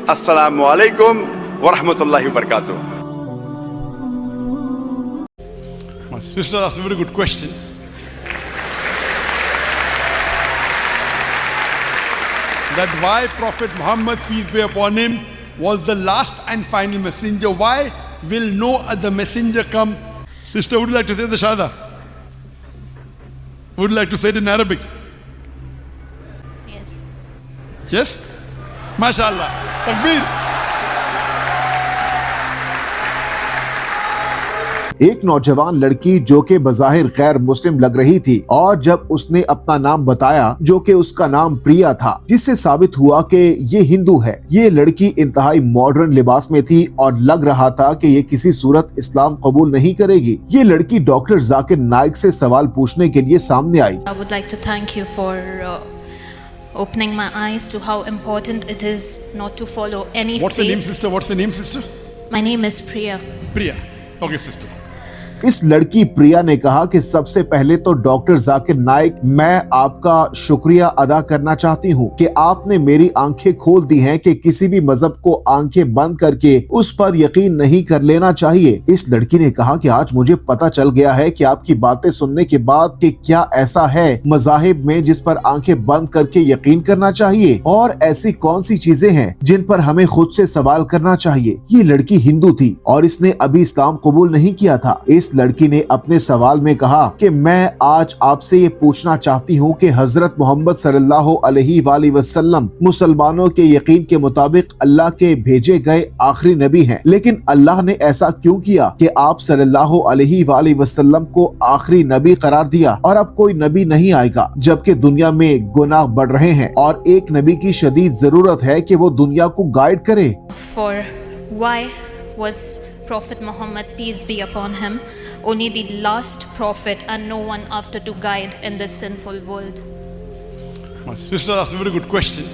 Assalamu alaikum wa rahmatullahi wa barakatuh. My sister asked a very good question. That why Prophet Muhammad, peace be upon him, was the last and final messenger. Why will no other messenger come? Sister, would you like to say the Shahada? Would you like to say it in Arabic? Yes. Yes? MashaAllah. Takbir. एक नौजवान लड़की जो कि बज़ाहिर गैर मुस्लिम लग रही थी और जब उसने अपना नाम बताया जो कि उसका नाम प्रिया था, जिससे साबित हुआ कि ये हिंदू है। ये लड़की इंतहाई मॉडर्न लिबास में थी और लग रहा था कि ये किसी सूरत इस्लाम कबूल नहीं करेगी। ये लड़की डॉक्टर जाकिर नाइक से सवाल पूछने के लिए सामने आई। I would like to thank you for opening my eyes to how important it is not to follow any What's the name, faith. sister? What's the name, sister? My name is Priya. Priya. Okay, sister. इस लड़की प्रिया ने कहा कि सबसे पहले तो doctor Zakir Naik, मैं आपका शुक्रिया अदा करना चाहती हूँ कि आपने मेरी आंखें खोल दी हैं कि किसी भी मजहब को आंखें बंद करके उस पर यकीन नहीं कर लेना चाहिए। इस लड़की ने कहा कि आज मुझे पता चल गया है कि आपकी बातें सुनने के बाद कि क्या ऐसा है मजाहिब में जिस पर आंखें बंद करके यकीन करना चाहिए और ऐसी कौन सी चीजें हैं जिन पर हमें खुद से सवाल करना चाहिए। ये लड़की हिंदू थी और इसने अभी इस्लाम कबूल नहीं किया था। इस लड़की ने अपने सवाल में कहा कि मैं आज आपसे ये पूछना चाहती हूँ कि हजरत मोहम्मद सल्लल्लाहु अलैहि वसल्लम मुसलमानों के यकीन के मुताबिक अल्लाह के भेजे गए आखिरी नबी हैं, लेकिन अल्लाह ने ऐसा क्यों किया कि आप सल्लल्लाहु अलैहि वसल्लम को आखिरी नबी करार दिया और अब कोई नबी नहीं आएगा, जबकि दुनिया में गुनाह बढ़ रहे हैं और एक नबी की शदीद जरूरत है कि वो दुनिया को गाइड करे। For why was Prophet Muhammad, peace be upon him, only the last prophet and no one after to guide in this sinful world? My sister asked a very good question.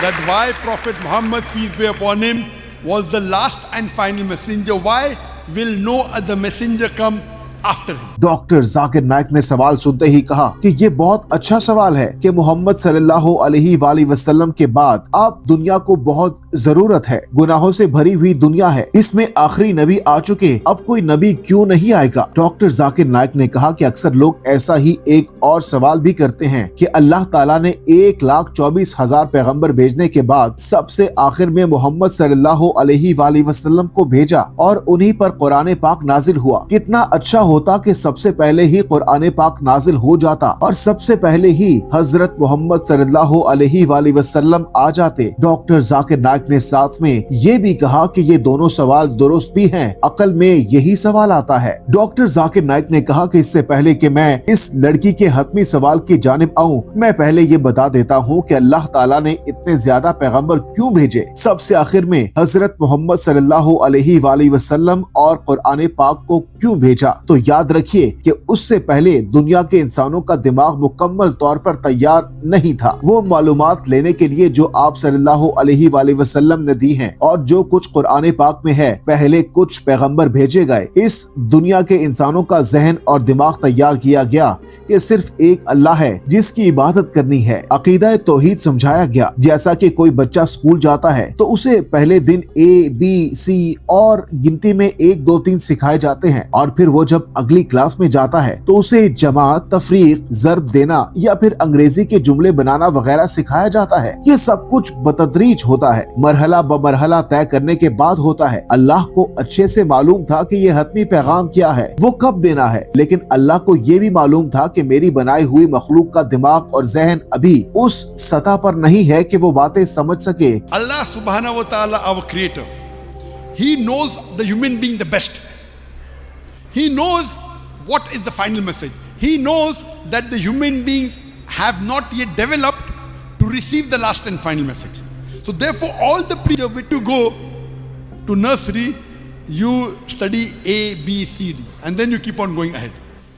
That why Prophet Muhammad, peace be upon him, was the last and final messenger. Why will no other messenger come after him? Doctor Zakir Naik ने सवाल सुनते ही कहा कि ये बहुत अच्छा सवाल है कि मोहम्मद सल्लल्लाहु अलैहि वसल्लम के बाद अब दुनिया को बहुत जरूरत है। गुनाहों से भरी हुई दुनिया है, इसमें आखिरी नबी आ चुके, अब कोई नबी क्यों नहीं आएगा। डॉक्टर जाकिर नाइक ने कहा कि अक्सर लोग ऐसा ही एक और सवाल भी करते हैं कि अल्लाह ताला ने 1,24,000 पैगंबर भेजने के बाद सबसे आखिर में मोहम्मद सल्लल्लाहु अलैहि वसल्लम को भेजा और उन्हीं पर कुरान पाक नाजिल हुआ। कितना अच्छा होता कि सबसे पहले ही कुरान पाक नाजिल हो जाता और सबसे पहले ही हजरत मोहम्मद सल्लल्लाहु अलैहि वसल्लम आ जाते। डॉक्टर जाकिर नाइक ने साथ में ये भी कहा कि ये दोनों सवाल दुरुस्त भी हैं, अकल में यही सवाल आता है। डॉक्टर जाकिर नाइक ने कहा कि इससे पहले कि मैं इस लड़की के हतमी सवाल की जानिब आऊं, मैं पहले ये बता देता हूँ कि अल्लाह ताला ने इतने ज्यादा पैगंबर क्यों भेजे। सबसे आखिर में हजरत मोहम्मद सल्लल्लाहु अलैहि वसल्लम और कुरान पाक को क्यों भेजा। तो याद रखिए कि उससे पहले दुनिया के इंसानों का दिमाग मुकम्मल तौर पर तैयार नहीं था वो मालूमात लेने के लिए जो आप सल्लल्लाहु अलैहि वसल्लम ने दी हैं और जो कुछ कुरान पाक में है। पहले कुछ पैगंबर भेजे गए, इस दुनिया के इंसानों का जहन और दिमाग तैयार किया गया कि सिर्फ एक अल्लाह है जिसकी इबादत करनी है। अकीदा तौहीद समझाया गया। जैसा कि कोई बच्चा स्कूल जाता है तो उसे पहले दिन ABC और गिनती में 1 2 3 सिखाए जाते हैं और फिर वो जब अगली क्लास में जाता है तो उसे जमात, तफरीक, ज़र्ब देना या फिर अंग्रेजी के जुमले बनाना वगैरह सिखाया जाता है। ये सब कुछ बतदरीज होता है, मरहला ब मरहला तय करने के बाद होता है। अल्लाह को अच्छे से मालूम था कि ये हतमी पैगाम क्या है, वो कब देना है, लेकिन अल्लाह को ये भी मालूम था कि मेरी बनाई हुई मखलूक का दिमाग और जहन अभी उस सतह पर नहीं है कि वो बातें समझ सके। Allah subhanahu wa ta'ala, our creator, he knows the human being the best. He knows what is the final message. He knows that the human beings have not yet developed to receive the last and final message. So therefore all the pre-with to go to nursery, you study A, B, C, D, and then you keep on going ahead.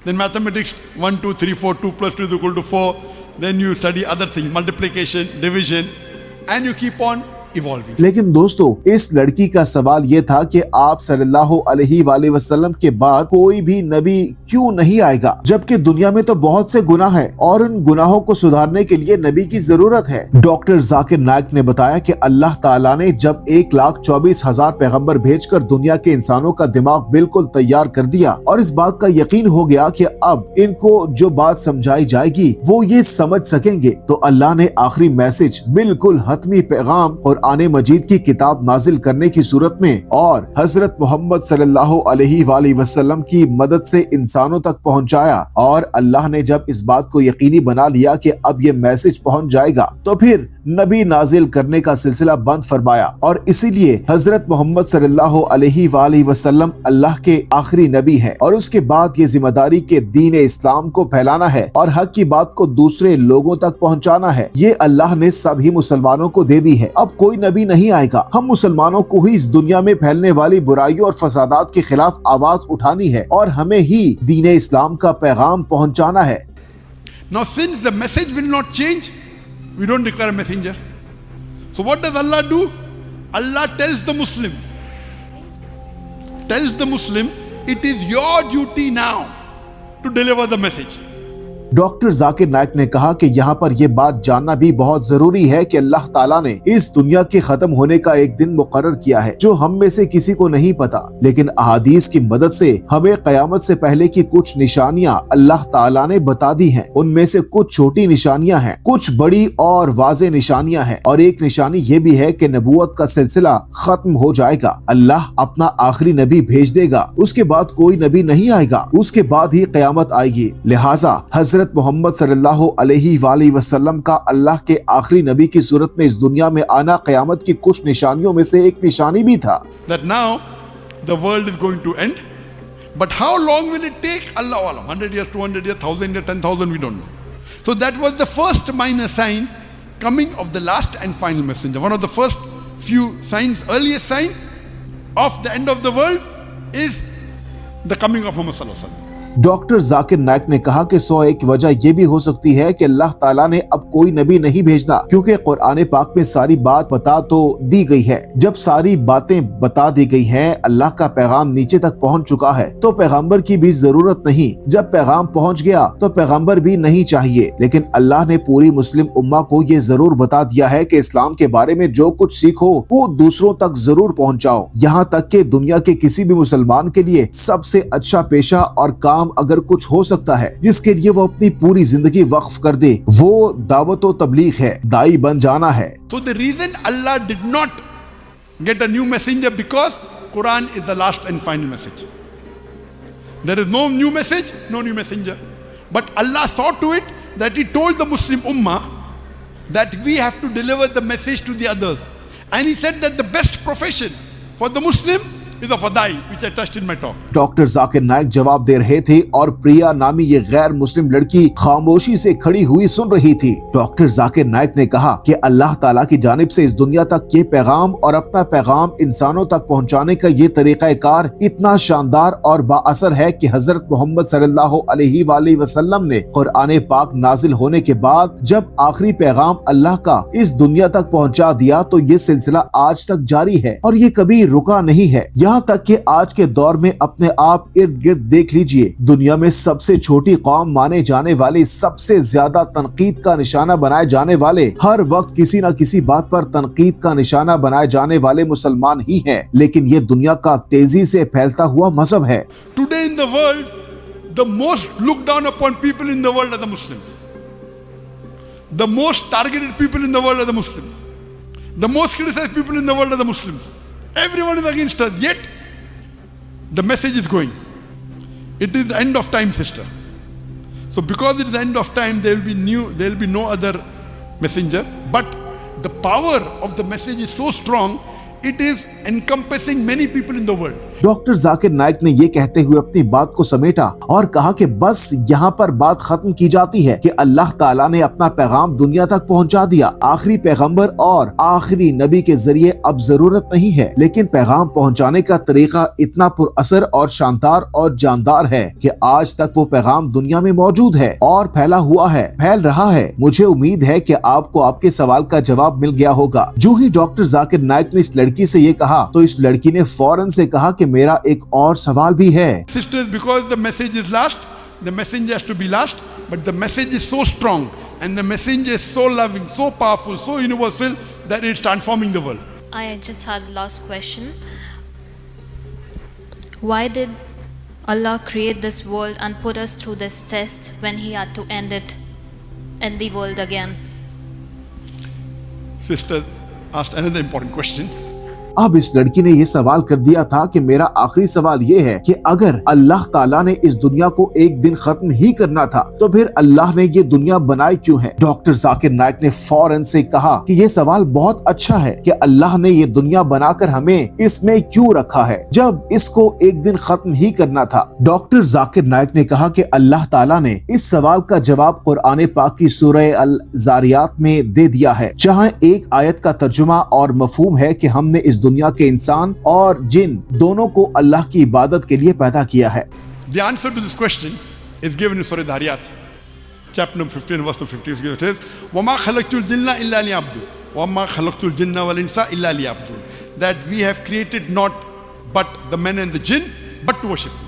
Then mathematics 1, 2, 3, 4, 2 plus 2 is equal to 4. Then you study other things, multiplication, division, and you keep on evolving. लेकिन दोस्तों इस लड़की का सवाल ये था कि आप सल्लल्लाहु अलैहि वसल्लम के बाद कोई भी नबी क्यों नहीं आएगा, जबकि दुनिया में तो बहुत से गुनाह हैं और उन गुनाहों को सुधारने के लिए नबी की जरूरत है। डॉक्टर जाकिर नाइक ने बताया कि अल्लाह ताला ने जब 1,24,000 पैगंबर भेजकर दुनिया के इंसानों का दिमाग बिल्कुल तैयार कर दिया और इस बात का यकीन हो गया कि अब इनको जो बात समझाई जाएगी वो ये समझ सकेंगे, तो अल्लाह ने आखिरी मैसेज बिल्कुल हतमी पैगाम और आने मजीद की किताब नाजिल करने की सूरत में और हजरत मोहम्मद सल्लल्लाहु अलैहि वसल्लम की मदद से इंसानों तक पहुंचाया। और अल्लाह ने जब इस बात को यकीनी बना लिया कि अब ये मैसेज पहुंच जाएगा तो फिर नबी नाजिल करने का सिलसिला बंद फरमाया और इसीलिए हजरत मोहम्मद सल्लल्लाहु अलैहि वसल्लम अल्लाह के आखिरी नबी हैं और उसके बाद ये जिम्मेदारी के दीन इस्लाम को फैलाना है और हक की बात को दूसरे लोगों तक पहुंचाना है। ये अल्लाह ने सभी मुसलमानों को दे दी है। अब कोई नबी नहीं आएगा, हम मुसलमानों को ही इस दुनिया में फैलने वाली बुराइयों और फसादात के खिलाफ आवाज उठानी है और हमें ही दीन इस्लाम का पैगाम पहुंचाना है। Now since the message will not change, we don't require a messenger. So what does Allah do? Allah tells the Muslim, it is your duty now to deliver the message. Doctor Zakir Naik ने कहा कि यहाँ पर यह बात जानना भी बहुत जरूरी है कि अल्लाह ताला ने इस दुनिया के खत्म होने का एक दिन मुकर्रर किया है जो हम में से किसी को नहीं पता, लेकिन अहादीस की मदद से हमें कयामत से पहले की कुछ निशानियां अल्लाह ताला ने बता दी हैं। उनमें से कुछ छोटी निशानियां हैं, कुछ बड़ी और वाज़े निशानियां हैं और एक निशानी ये भी है कि नबूवत का सिलसिला खत्म हो जाएगा। अल्लाह अपना आखिरी नबी भेज देगा, उसके बाद कोई नबी नहीं आएगा, उसके बाद ही कयामत आएगी। लिहाजा हजरत मोहम्मद सल्लल्लाहु अलैहि वसल्लम का अल्लाह के आखिरी नबी की सूरत में इस दुनिया में आना कयामत की कुछ निशानियों में से एक निशानी भी था। That now the world is going to end, but how long will it take? Allah alam. 100 years, 200 years, 1000 years, 10,000, we don't know. So that was the first minor sign coming of the last and final messenger. One of the first few signs, earliest sign of the end of the world is the coming of Muhammad sallallahu alaihi wasallam. Doctor Zakir Naik ने कहा कि 101 वजह ये भी हो सकती है कि अल्लाह ताला ने अब कोई नबी नहीं भेजना, क्योंकि कुरान पाक में सारी बात बता तो दी गई है। जब सारी बातें बता दी गई हैं, अल्लाह का पैगाम नीचे तक पहुंच चुका है तो पैगंबर की भी जरूरत नहीं। जब पैगाम पहुंच गया तो पैगंबर भी नहीं चाहिए। लेकिन अल्लाह ने पूरी मुस्लिम उम्मा को ये जरूर बता दिया है कि इस्लाम के बारे में जो कुछ सीखो वो दूसरों तक जरूर पहुँचाओ। यहाँ तक कि दुनिया के किसी भी मुसलमान के लिए सबसे अच्छा पेशा और काम अगर कुछ हो सकता है जिसके लिए वो अपनी पूरी जिंदगी वक्फ कर दे, वो दावत व तबलीग है, दाई बन जाना है। So the reason Allah did not get a new messenger because Quran is the last and final message. There is no new message, no new messenger. But Allah saw to it that He told the Muslim Ummah that we have to deliver the message to the others. And He said that the best profession for the Muslim is a fadai, which I touched in my talk. Doctor Zakir Naik जवाब दे रहे थे और प्रिया नामी ये गैर मुस्लिम लड़की खामोशी से खड़ी हुई सुन रही थी। डॉक्टर जाकिर नाइक ने कहा कि अल्लाह ताला की जानिब से इस दुनिया तक ये पैगाम और अपना पैगाम इंसानों तक पहुंचाने का ये तरीकाकार इतना शानदार और बाअसर है कि हजरत मोहम्मद सल्लल्लाहु अलैहि वसल्लम ने कुरान पाक नाजिल होने के बाद जब आखिरी पैगाम अल्लाह का इस दुनिया तक पहुंचा दिया तो ये सिलसिला आज तक जारी है और ये कभी रुका नहीं है। यहाँ तक कि आज के दौर में अपने आप इर्द गिर्द देख लीजिए, दुनिया में सबसे छोटी कौम माने जाने वाली, सबसे ज्यादा तनकीद का निशाना बनाए जाने वाले, हर वक्त किसी न किसी बात पर तनकीद का निशाना बनाए जाने वाले मुसलमान ही हैं। लेकिन ये दुनिया का तेजी से फैलता हुआ मजहब है। Today in the world, the most looked down upon people in the world are the Muslims. The most targeted people in the world are the Muslims. The most criticized people in the world are the Muslims. Everyone is against us, yet the message is going. It is the end of time, sister. So because it is the end of time, there will be no other messenger. But the power of the message is so strong, it is encompassing many people in the world. Doctor Zakir Naik ने ये कहते हुए अपनी बात को समेटा और कहा कि बस यहाँ पर बात खत्म की जाती है कि अल्लाह ताला ने अपना पैगाम दुनिया तक पहुँचा दिया। आखिरी पैगम्बर और आखिरी नबी के जरिए अब जरूरत नहीं है, लेकिन पैगाम पहुँचाने का तरीका इतना पुरअसर और शानदार और जानदार है कि आज तक वो पैगाम दुनिया में मौजूद है और फैला हुआ है, फैल रहा है। मुझे उम्मीद है कि आपको आपके सवाल का जवाब मिल गया होगा। जो ही डॉक्टर जाकिर नाइक ने इस लड़की से ये कहा तो इस लड़की ने फौरन से कहा कि मेरा एक और सवाल भी है। Sisters, because the message is last, the messenger has to be last, but the message is so strong and the messenger is so loving, so powerful, so universal that it's transforming the world. I just had last question. Why did Allah create this world and put us through this test when He had to end the world again? Sister asked another important question. अब इस लड़की ने ये सवाल कर दिया था कि मेरा आखिरी सवाल ये है कि अगर अल्लाह ताला ने इस दुनिया को एक दिन खत्म ही करना था तो फिर अल्लाह ने ये दुनिया बनाई क्यों है? डॉक्टर जाकिर नाइक ने फौरन से कहा कि ये सवाल बहुत अच्छा है कि अल्लाह ने ये दुनिया बनाकर हमें इसमें क्यों रखा है जब इसको एक दिन खत्म ही करना था। डॉक्टर जाकिर नाइक ने कहा कि अल्लाह ताला ने इस सवाल का जवाब कुरान पाक की सूरह अल ज़ारियात में दे दिया है, जहाँ एक आयत का तर्जुमा और मफहूम है कि हमने इस दुनिया के इंसान और जिन दोनों को अल्लाह की इबादत के लिए पैदा किया है। The answer to this question is given in Surah Dhariyat, chapter number 15, verse 50. It says, وَمَا خَلَقْتُ الْجِنَّ إِلَّا لِيَعْبُدُونِ وَمَا خَلَقْتُ الْجِنَّ وَالْإِنسَ إِلَّا لِيَعْبُدُونِ, that we have created not but the men and the jinn but to worship.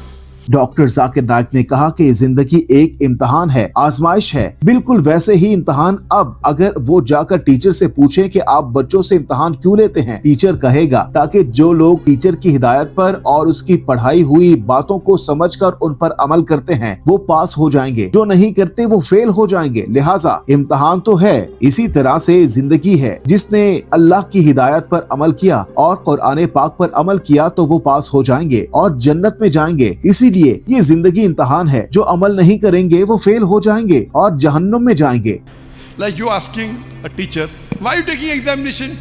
Doctor Zakir Naik ने कहा कि जिंदगी एक इम्तहान है, आजमाइश है। बिल्कुल वैसे ही इम्तहान अब अगर वो जाकर टीचर से पूछें कि आप बच्चों से इम्तहान क्यों लेते हैं, टीचर कहेगा ताकि जो लोग टीचर की हिदायत पर और उसकी पढ़ाई हुई बातों को समझकर उन पर अमल करते हैं वो पास हो जाएंगे, जो नहीं करते वो फेल हो जाएंगे। लिहाजा इम्तहान तो है, इसी तरह से जिंदगी है। जिसने अल्लाह की हिदायत पर अमल किया और कुरान पाक पर अमल किया तो वो पास हो जाएंगे और जन्नत में जाएंगे। इसीलिए ये जिंदगी इम्तहान है, जो अमल नहीं करेंगे वो फेल हो जाएंगे और जहन्नुम में जाएंगे। Like you asking a teacher, why are you taking examination?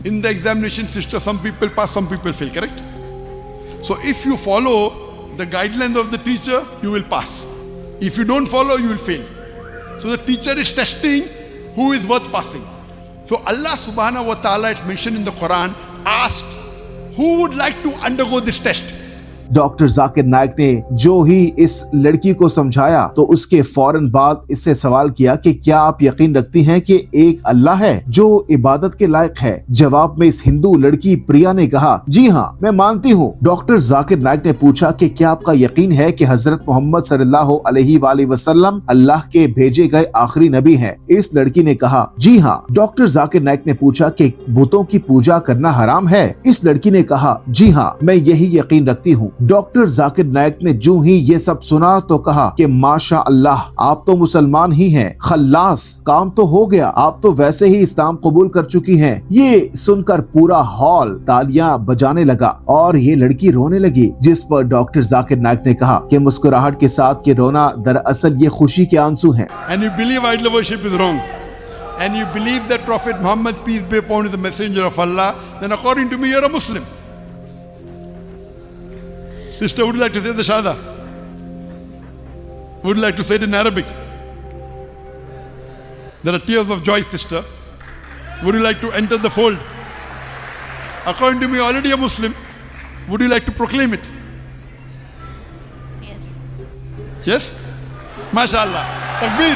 In the examination, sister, some people pass, some people fail, correct? So if you follow the guidelines of the teacher, you will pass. If you don't follow, you will fail. So the teacher is testing who is worth passing. So Allah subhanahu wa ta'ala, it's mentioned in the Quran, asked who would like to undergo this test. Doctor Zakir Naik ने जो ही इस लड़की को समझाया तो उसके फौरन बाद इससे सवाल किया कि क्या आप यकीन रखती हैं कि एक अल्लाह है जो इबादत के लायक है? जवाब में इस हिंदू लड़की प्रिया ने कहा, जी हाँ, मैं मानती हूँ। डॉक्टर जाकिर नाइक ने पूछा कि क्या आपका यकीन है कि हजरत मोहम्मद सल्लल्लाहु अलैहि वसल्लम अल्लाह के भेजे गए आखिरी नबी हैं? इस लड़की ने कहा, जी हाँ। डॉक्टर जाकिर नाइक ने पूछा कि बुतों की पूजा करना हराम है? इस लड़की ने कहा, जी हाँ, मैं यही यकीन रखती हूँ। डॉक्टर जाकिर नाइक ने जो ही ये सब सुना तो कहा कि माशा अल्लाह, आप तो मुसलमान ही हैं, खल्लास, काम तो हो गया, आप तो वैसे ही इस्लाम कबूल कर चुकी हैं। ये सुनकर पूरा हॉल तालियां बजाने लगा और ये लड़की रोने लगी, जिस पर डॉक्टर जाकिर नाइक ने कहा कि मुस्कुराहट के साथ ये रोना दरअसल ये खुशी के आंसू हैं। And you believe idol worship is wrong, and you believe that Prophet Muhammad, peace be upon him, is the messenger of Allah, then according to me you're a Muslim. Sister, would you like to say the Shahada? Would you like to say it in Arabic? There are tears of joy, sister. Would you like to enter the fold? According to me, already a Muslim. Would you like to proclaim it? Yes. Yes? MashaAllah. Takbir.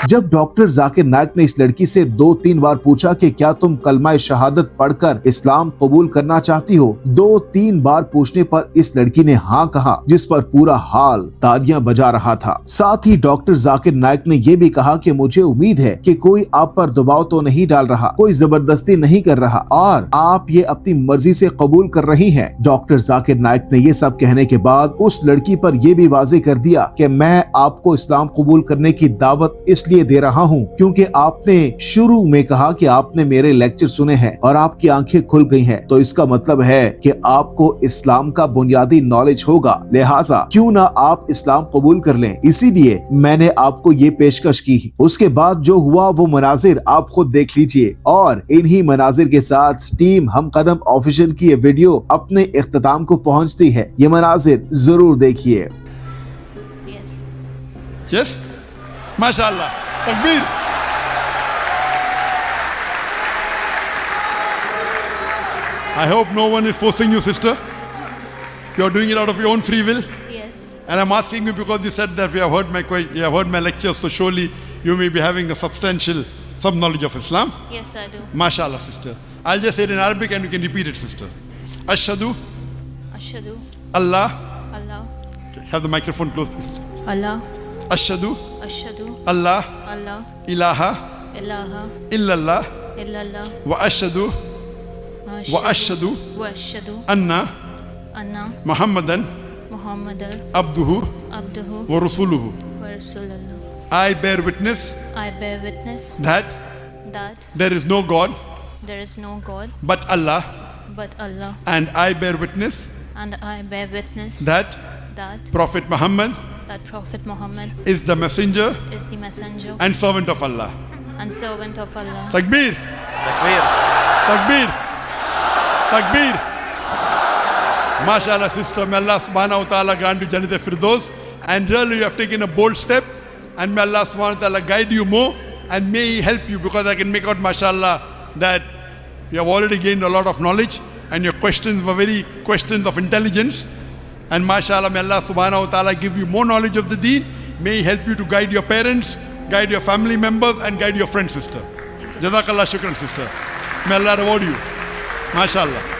जब doctor Zakir Naik ने इस लड़की से 2-3 बार पूछा कि क्या तुम कलमा शहादत पढ़कर इस्लाम कबूल करना चाहती हो, 2-3 बार पूछने पर इस लड़की ने हाँ कहा, जिस पर पूरा हाल तालियां बजा रहा था। साथ ही डॉक्टर जाकिर नाइक ने यह भी कहा कि मुझे उम्मीद है कि कोई आप पर दबाव तो नहीं डाल रहा, कोई जबरदस्ती नहीं कर रहा और आप ये अपनी मर्जी से कबूल कर रही हैं। डॉक्टर जाकिर नाइक ने ये सब कहने के बाद उस लड़की पर यह भी वाजे कर दिया कि मैं आपको इस्लाम कबूल करने की दावत इस इसलिए दे रहा हूँ क्योंकि आपने शुरू में कहा कि आपने मेरे लेक्चर सुने हैं और आपकी आंखें खुल गई हैं, तो इसका मतलब है कि आपको इस्लाम का बुनियादी नॉलेज होगा, लिहाजा क्यों ना आप इस्लाम कबूल कर लें। इसीलिए मैंने आपको ये पेशकश की। उसके बाद जो हुआ वो मनाजिर आप खुद देख लीजिए। और इन्हीं मनाजिर के साथ टीम हम कदम ऑफिशियल की ये वीडियो अपने इख्तिताम को पहुंचती है। ये मनाजिर जरूर देखिए। Yes. Yes? MashaAllah. Takbir. I hope no one is forcing you, sister. You're doing it out of your own free will. Yes. And I'm asking you because you said that you have heard my lectures, so surely you may be having a substantial some knowledge of Islam. Yes, I do. MashaAllah, sister. I'll just say it in Arabic and you can repeat it, sister. Ashhadu Ashhadu Allah. Allah. Have the microphone close, please. Allah. Ashhadu Ashhadu Allah Allah. ilaha Ilaha. illallah Illallah. wa ashhadu Wa ashhadu. anna Anna. Muhammadan Muhammadan. abduhu Abduhu. wa rasuluhu. Wa Rasulallah. I bear witness I bear witness that that there is no God there is no God but Allah, but Allah, and I bear witness and I bear witness that that Prophet Muhammad Prophet Muhammad is the messenger is the messenger and servant of Allah. and servant of Allah. Takbir! Takbir. Takbir! Takbir! MashaAllah, sister, may Allah subhanahu wa ta'ala grant you Jannat al-Firdaus. And really you have taken a bold step, and may Allah subhanahu wa ta'ala guide you more, and may He help you, because I can make out, mashallah, that you have already gained a lot of knowledge and your questions were very questions of intelligence. And mashallah, may Allah subhanahu wa ta'ala give you more knowledge of the deen. May He help you to guide your parents, guide your family members, and guide your friend, sister. Jazakallah shukran, sister. May Allah reward you. MashaAllah.